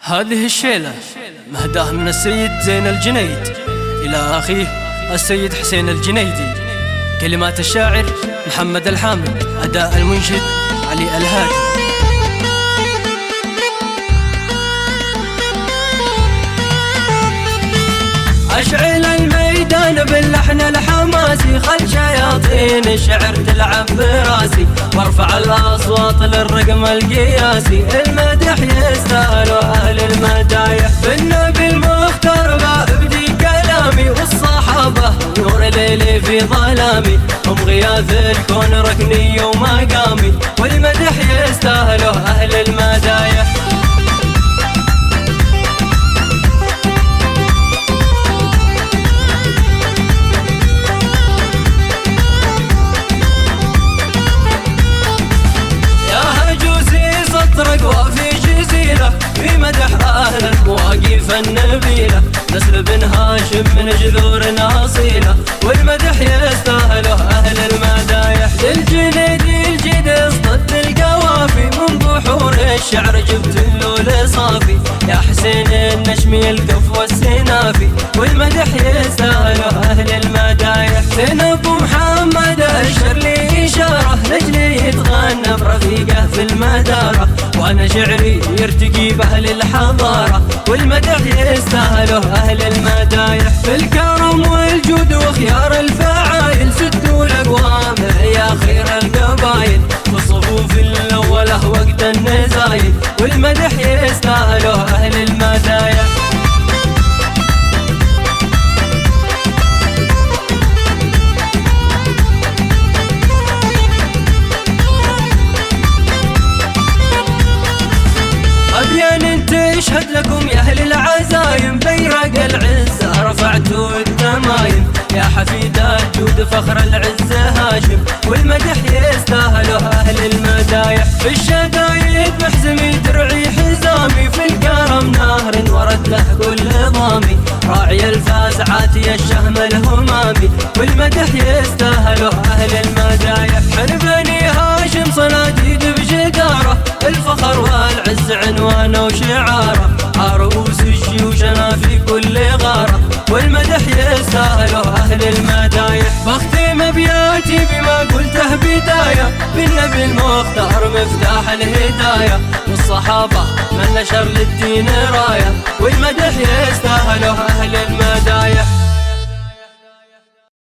هذه الشيلة مهداه من السيد زين الجنيد إلى أخيه السيد حسين الجنيدي. كلمات الشاعر محمد الحامد، أداء المنشد علي الهادي. أشعل الميدان باللحن الحماسي، خل شياطين الشعر تلعب براسي، وارفع الأصوات للرقم القياسي. المدح يستاهل أهل المدايح، بالنبي المختار بأبدي كلامي، والصحابة نور ليلي في ظلامي، هم غياث الكون ركني ومقامي، والمدح يستاهل أهل المدايح. وفي جزيرة في مدح أهل المواقف النبيلة، نسل بن هاشم من جذور أصيلة، والمدح يستاهله أهل المدايح. للجنيد الجيد اصطد القوافي، من بحور الشعر جبت له صافي، يا حسين النشمي الكف والسنافي، والمدح يستاهله أهل المدايح. حسين أبو محمد أشر لي إشارة، نجلي يتغنى برفيقه في المدارة، وانا شعري يرتقي باهل الحضاره، والمدح يستاهله اهل المدايح. في الكرم والجود وخيار الفعايل، سدوا الاقوام يا خير القبايل، في الصفوف الاوله وقت النزايل، والمدح يستاهله اهل المدايح. تشهد لكم يا أهل العزايم، بيرق العزة رفعتوا التمايم، يا حفيد الجود فخر العز هاشم، والمدح يستاهله أهل المدايح. في الشدايد محزمي درعي حزامي، في الكرم نهر ورد له كل ضامي، راعي الفازعات يا الشهم الهمامي، والمدح يستاهله أهل المدايح. من بني هاشم صناديد بجداره، الفخر والعز عنوانه وشعاره، عروس الجيوشنا في كل غاره، والمدح يستاهله أهل المدايح. بختم أبياتي بما قلته بداية، بالنبي المختار مفتاح الهداية، والصحابة من نشر للدين راية، والمدح يستاهله أهل المدايح.